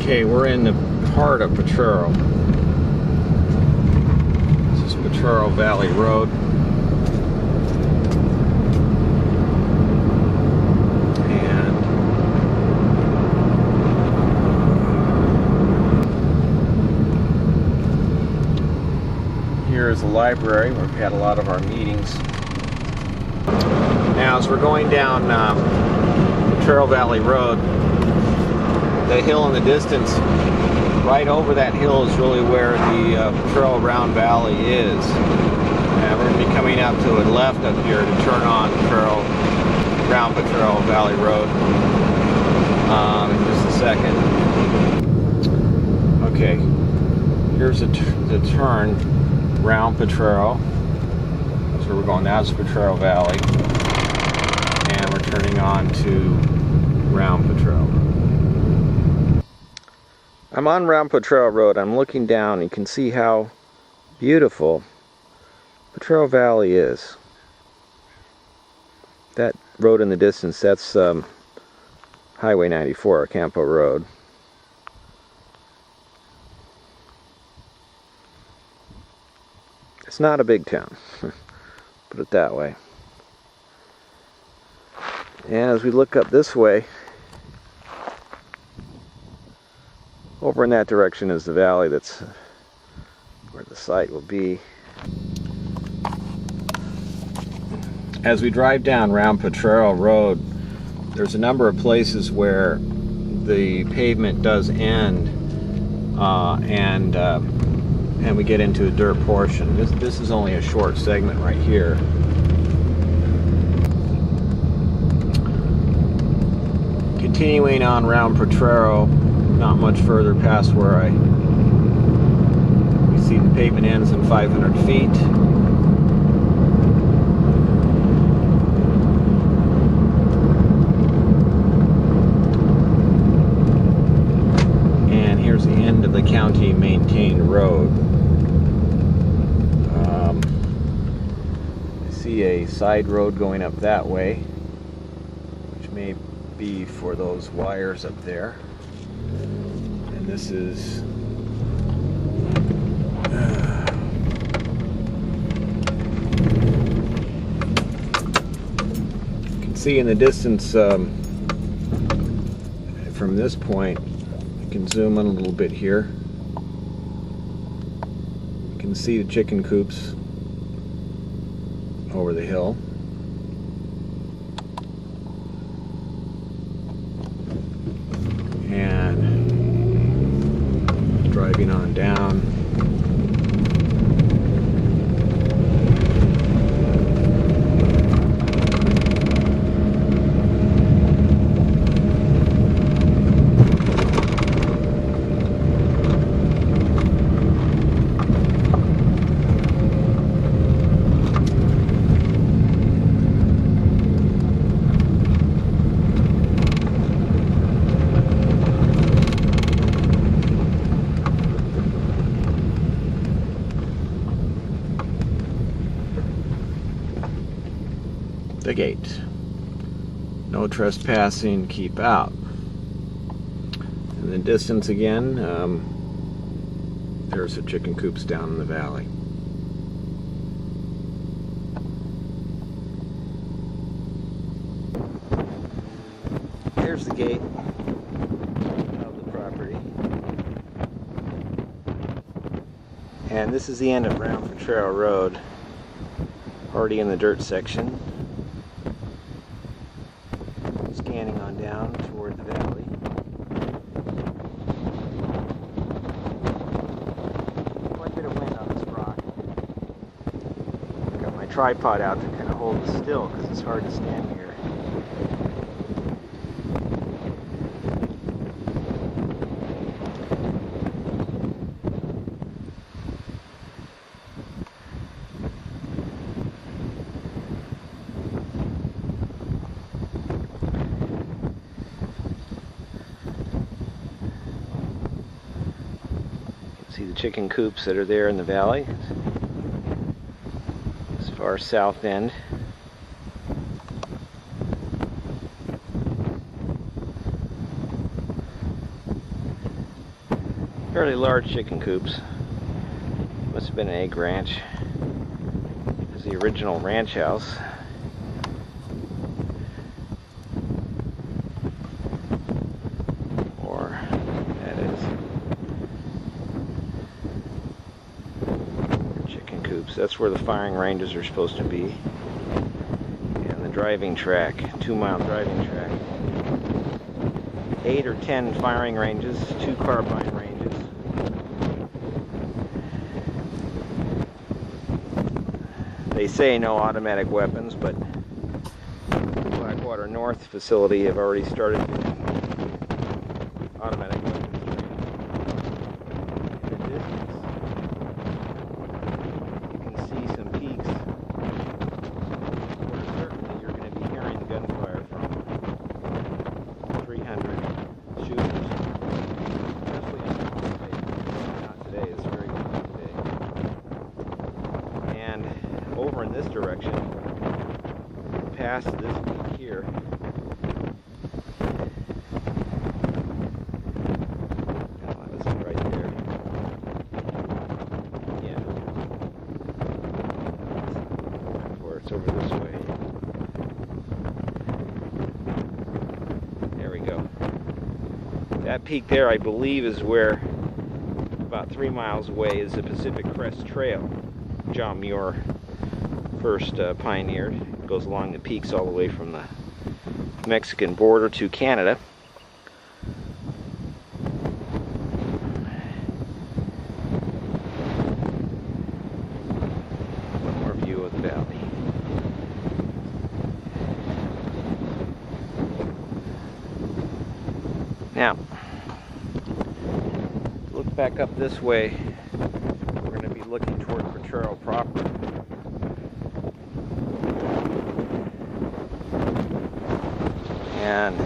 Okay, we're in the heart of Potrero. This is Potrero Valley Road. And here is the library where we've had a lot of our meetings. Now, as we're going down Potrero Valley Road, the hill in the distance, right over that hill is really where the Potrero Round Valley is. And we're going to be coming out to a left up here to turn on Round Potrero Valley Road in just a second. Okay, here's the turn round Potrero. That's where we're going. That's Potrero Valley. And we're turning on to Round Potrero. I'm on Round Potrero Road. I'm looking down. You can see how beautiful Potrero Valley is. That road in the distance, that's Highway 94, Campo Road. It's not a big town, put it that way. And as we look up this way, over in that direction is the valley. That's where the site will be. As we drive down Round Potrero Road, there's a number of places where the pavement does end, and we get into a dirt portion. This is only a short segment right here. Continuing on Round Potrero, not much further past where we see the pavement ends in 500 feet. And here's the end of the county maintained road. I see a side road going up that way, which may be for those wires up there. And this is you can see in the distance from this point. You can zoom in a little bit here. You can see the chicken coops over the hill. And driving on down. The gate. No trespassing, keep out. In the distance again, there's the chicken coops down in the valley. Here's the gate of the property. And this is the end of Round Potrero Road, already in the dirt section. Scanning on down toward the valley. Quite a bit of wind on this rock. I've got my tripod out to kind of hold it still because it's hard to stand here. See the chicken coops that are there in the valley, as far south end. Fairly large chicken coops. Must have been an egg ranch. This is the original ranch house. Or that is chicken coops. That's where the firing ranges are supposed to be. And the driving track, 2-mile driving track. 8 or 10 firing ranges, 2 carbine ranges. They say no automatic weapons, but the Blackwater North facility have already started automatic weapons training. In the distance, you can see some peaks where certainly you're going to be hearing gunfire from 300 shooters, especially on Wednesday. Not today, it's a very good day. And over in this direction, past this peak here, this is right there. Yeah, where it's over this way. There we go. That peak there, I believe, is where about 3 miles away is the Pacific Crest Trail. John Muir first pioneered. It goes along the peaks all the way from the Mexican border to Canada. One more view of the valley. Now, look back up this way. We're going to be looking toward Potrero proper. And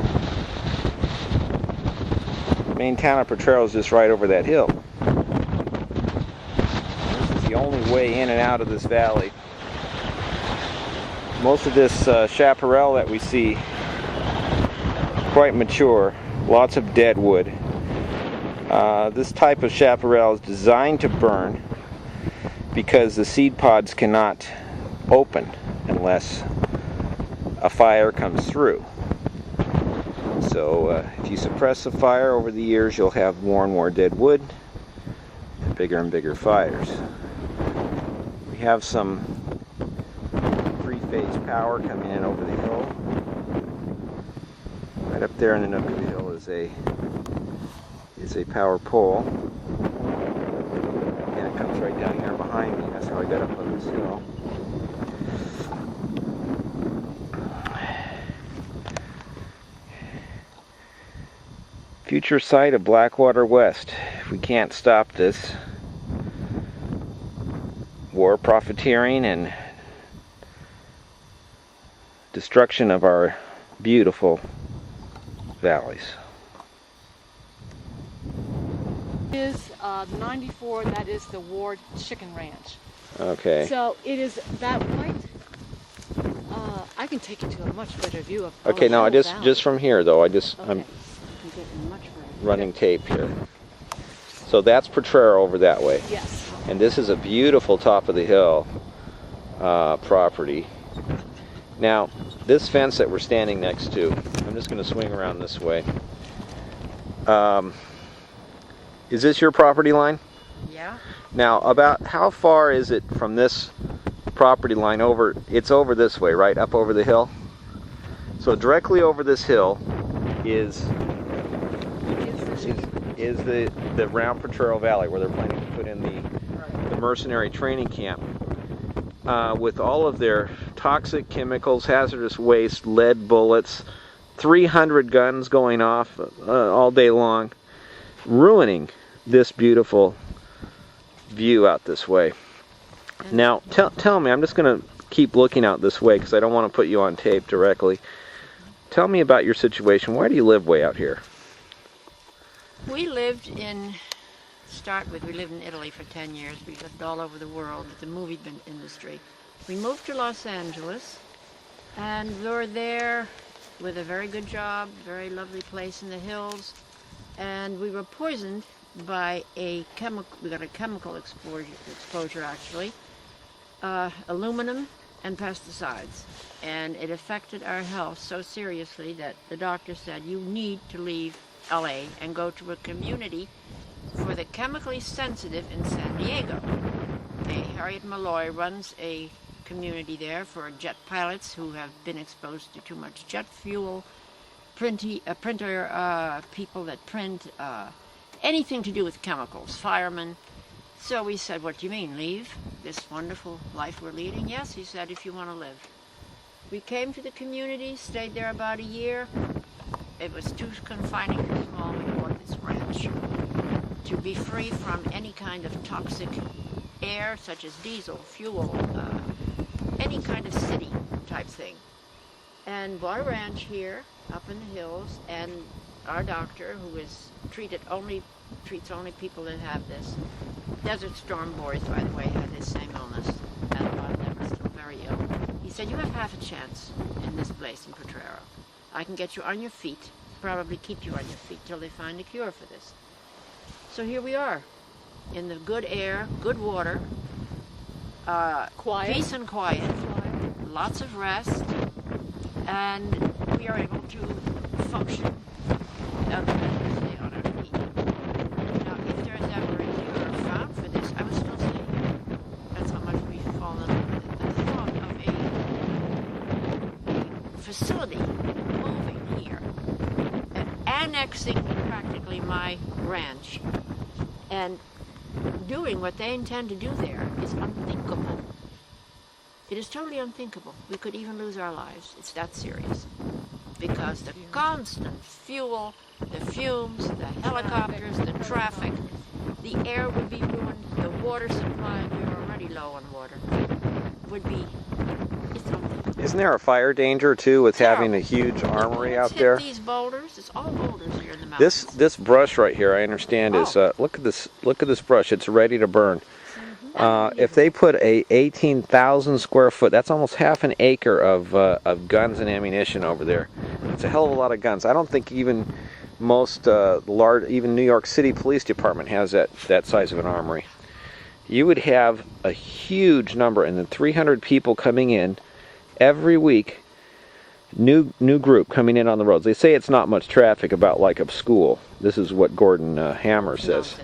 the main town of Potrero is just right over that hill. This is the only way in and out of this valley. Most of this chaparral that we see, quite mature, lots of dead wood. This type of chaparral is designed to burn because the seed pods cannot open unless a fire comes through. So if you suppress the fire over the years, you'll have more and more dead wood, bigger and bigger fires. We have some three-phase power coming in over the hill. Right up there in the nook of the hill is a power pole. And it comes right down here behind me. That's how I got up on this hill. Future site of Blackwater West. If we can't stop this war, profiteering, and destruction of our beautiful valleys. Is 94, that is the Ward Chicken Ranch. Okay. So it is that white. I can take you to a much better view of. Okay, now just from here though. Okay. I'm running tape here. So that's Potrero over that way. Yes. And this is a beautiful top of the hill property. Now, this fence that we're standing next to, I'm just going to swing around this way. Is this your property line? Yeah. Now, about how far is it from this property line over? It's over this way, right? Up over the hill? So directly over this hill is the round Potrero Valley where they're planning to put in the mercenary training camp with all of their toxic chemicals, hazardous waste, lead bullets, 300 guns going off all day long, ruining this beautiful view out this way. Now, tell me, I'm just going to keep looking out this way because I don't want to put you on tape directly. Tell me about your situation. Why do you live way out here? We lived in, we lived in Italy for 10 years. We lived all over the world with the movie industry. We moved to Los Angeles, and we were there with a very good job, very lovely place in the hills, and we were poisoned by a chemical. We got a chemical exposure actually, aluminum and pesticides, and it affected our health so seriously that the doctor said you need to leave LA and go to a community for the chemically sensitive in San Diego. Okay, Harriet Malloy runs a community there for jet pilots who have been exposed to too much jet fuel, printer people that print, anything to do with chemicals, firemen. So we said, what do you mean, leave this wonderful life we're leading? Yes, he said, if you want to live. We came to the community, stayed there about a year. It was too confining, too small. We bought this ranch to be free from any kind of toxic air, such as diesel, fuel, any kind of city type thing. And bought a ranch here, up in the hills, and our doctor, who treats only people that have this. Desert Storm boys, by the way, had this same illness, and a lot of them are still very ill. He said, you have half a chance in this place in Potrero. I can get you on your feet, probably keep you on your feet till they find a cure for this. So here we are, in the good air, good water, Quiet. peace and quiet, lots of rest, and we are able to function and stay on our feet. Now, if there's ever a cure found for this, I would still stay here. That's how much we've fallen in love with it. The thought of a facility moving here, and annexing practically my ranch, and doing what they intend to do there is unthinkable. It is totally unthinkable. We could even lose our lives. It's that serious. Because the constant fuel, the fumes, the helicopters, the traffic, the air would be ruined, the water supply, we're already low on water, would be, it's unthinkable. Isn't there a fire danger too with having a Terrible. huge armory out Hit there? these boulders, it's all boulders here in the mountains. This brush right here, I understand, is look at this brush. It's ready to burn. If they put a 18,000 square foot, that's almost half an acre of guns and ammunition over there. It's a hell of a lot of guns. I don't think even most even New York City Police Department has that size of an armory. You would have a huge number, and then 300 people coming in every week. New group coming in on the roads. They say it's not much traffic, about like a school. This is what Gordon Hammer says.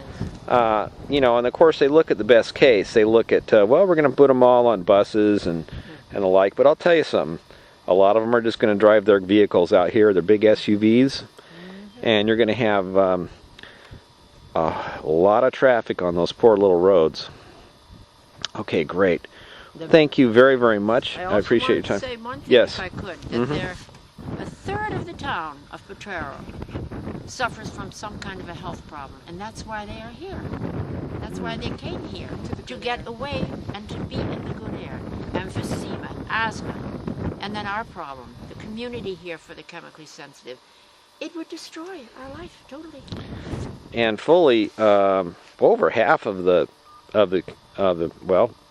You know, and of course they look at the best case. They look at, well, we're going to put them all on buses and the like. But I'll tell you something. A lot of them are just going to drive their vehicles out here, their big SUVs. And you're going to have a lot of traffic on those poor little roads. Okay, great. Thank you very, very much. I appreciate your time. I also want to say one thing, Yes. if I could, that a third of the town of Potrero suffers from some kind of a health problem, and that's why they are here. That's why they came here, to get away and to be in the good air. Emphysema, asthma, and then our problem, the community here for the chemically sensitive. It would destroy our life totally. And fully, over half of the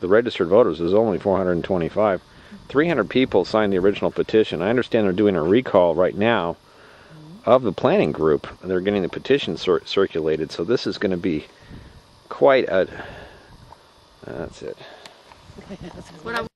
registered voters is only 425. 300 people signed the original petition. I understand they're doing a recall right now of the planning group. They're getting the petition circulated, so this is going to be quite a... That's it. What I